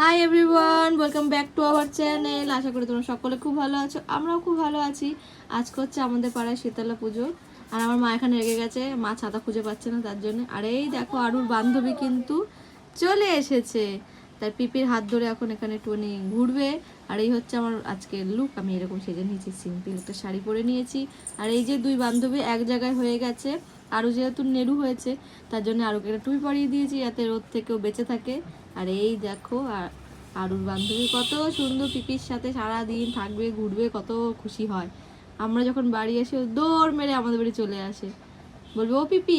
High everyone, welcome back to our channel. আশা করি তোমরা সকলে খুব ভালো আছো, আমরাও খুব ভালো আছি। আজকে হচ্ছে আমাদের পাড়ায় শীতলা পুজো, আর আমার মা এখানে রেগে গেছে, মা ছাতা খুঁজে পাচ্ছে না তার জন্য। আর এই দেখো আরুর বান্ধবী কিন্তু চলে এসেছে, তাই পিপির হাত ধরে এখন এখানে টুনি ঘুরবে। আর এই হচ্ছে আমার আজকের লুক, আমি এরকম সেজে নিয়েছি, সিম্পল একটা শাড়ি পরে নিয়েছি। আর এই যে দুই বান্ধবী এক জায়গায় হয়ে গেছে, আরও যেহেতু নেড়ু হয়েছে তার জন্য আরুকে একটা টুপি পরিয়ে দিয়েছি যাতে রোদ থেকেও বেঁচে থাকে। আর এই দেখো আরুর বান্ধবী কত সুন্দর পিপির সাথে সারাদিন থাকবে, ঘুরবে, কত খুশি হয়। আমরা যখন বাড়ি এসে দৌড় মেরে আমাদের বাড়ি চলে আসে, বলবে ও পিপি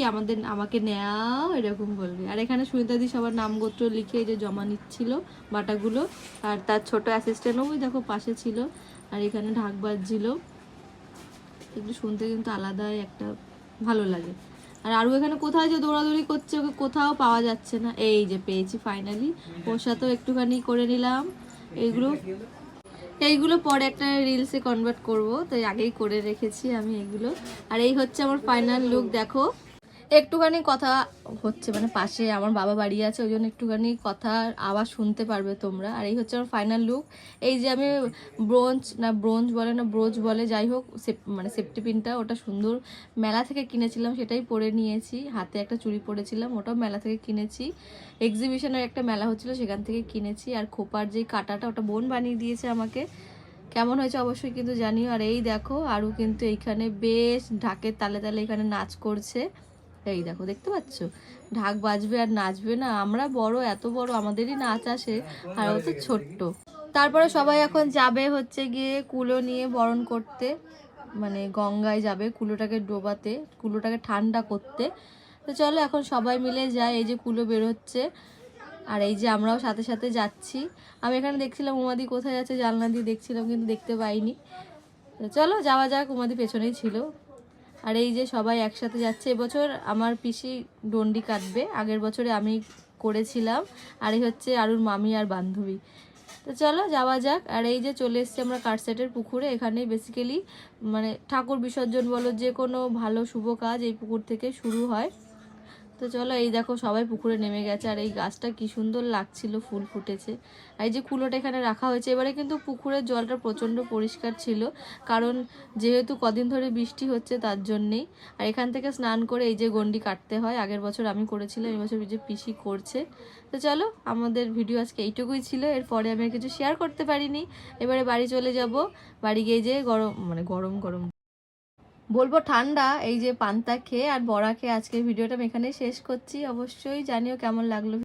আমাকে নেও, এরকম বলবে। আর এখানে সুনিতাদি সবার নাম গোত্র লিখে এই যে জমা নিচ্ছিল বাটাগুলো। আর তার ছোট অ্যাসিস্ট্যান্টও ওই দেখো পাশে ছিল। আর এখানে ঢাক বাজছিল, একটু শুনতে কিন্তু আলাদাই একটা ভালো লাগে। আর আরও এখানে কোথায় যে দৌড়াদৌড়ি করছে, ওকে কোথাও পাওয়া যাচ্ছে না। এই যে পেয়েছি ফাইনালি, ওর সাথেও একটুখানি করে নিলাম। এইগুলো পরে একটা রিলসে কনভার্ট করব, তাই আগেই করে রেখেছি আমি এগুলো। আর এই হচ্ছে আমার ফাইনাল লুক। দেখো একটুখানি কথা হচ্ছে, মানে পাশে আমার বাবা বাড়ি আছে, ওই জন্য একটুখানি কথা আওয়াজ শুনতে পারবে তোমরা। আর এই হচ্ছে আমার ফাইনাল লুক। এই যে আমি ব্রোঞ্জ বলে না ব্রোজ বলে, যাই হোক, মানে সেফটি পিনটা ওটা সুন্দর মেলা থেকে কিনেছিলাম, সেটাই পরে নিয়েছি। হাতে একটা চুড়ি পরেছিলাম, ওটাও মেলা থেকে কিনেছি। এক্সিবিশনের একটা মেলা হচ্ছিলো, সেখান থেকে কিনেছি। আর খোপার যে কাটাটা, ওটা বোন বানিয়ে দিয়েছে আমাকে। কেমন হয়েছে অবশ্যই কিন্তু জানিও। আর এই দেখো আরও কিন্তু এইখানে বেশ ঢাকের তালে তালে এখানে নাচ করছে। এই দেখো, দেখতে পাচ্ছ, ঢাক বাজবে আর নাচবে না। আমরা বড়, এত বড় আমাদেরই নাচ আসে, আর ও তো ছোট্ট। তারপরে সবাই এখন যাবে হচ্ছে গিয়ে কুলো নিয়ে বরণ করতে, মানে গঙ্গায় যাবে কুলোটাকে ডোবাতে, কুলোটাকে ঠান্ডা করতে। তো চলো এখন সবাই মিলে যায়। এই যে কুলো বেরোচ্ছে, আর এই যে আমরাও সাথে সাথে যাচ্ছি। আমি এখানে দেখছিলাম উমাদি কোথায় যাচ্ছে, জানলা দিয়ে দেখছিলাম কিন্তু দেখতে পাইনি। তো চলো যাওয়া যাক, উমাদি পেছনেই ছিল। আর এই যে সবাই একসাথে যাচ্ছে। এবছর আমার পিসি ডন্ডি কাটবে, আগের বছরে আমি করেছিলাম। আর এই হচ্ছে আরুর মামি আর বান্ধবী। তো চলো যাওয়া যাক। আর এই যে চলে এসছি আমরা কাঠসেটের পুকুরে। এখানেই বেসিক্যালি মানে ঠাকুর বিসর্জন বলো, যে কোনো ভালো শুভ কাজ এই পুকুর থেকে শুরু হয়। তো চলো এই দেখো সবাই পুকুরে নেমে গেছে। আর এই গাছটা কি সুন্দর লাগছিল, ফুল ফুটেছে। আর এই যে কুলোটা এখানে রাখা হয়েছে। এবারে কিন্তু পুকুরের জলটা প্রচণ্ড পরিষ্কার ছিল, কারণ যেহেতু কদিন ধরে বৃষ্টি হচ্ছে তার জন্যেই। আর এখান থেকে স্নান করে এই যে গন্ডি কাটতে হয়, আগের বছর আমি করেছিলাম, এই বছর যে পিসি করছে। তো চলো আমাদের ভিডিও আজকে এইটুকুই ছিল, এরপরে আমি আর কিছু শেয়ার করতে পারিনি। এবারে বাড়ি চলে যাব। বাড়ি গিয়ে যে গরম গরম বলবো ঠান্ডা এই যে পান্তা খেয়ে আর বড়া খেয়ে আজকের ভিডিওটা আমি এখানে শেষ করছি। অবশ্যই জানিও কেমন লাগলো।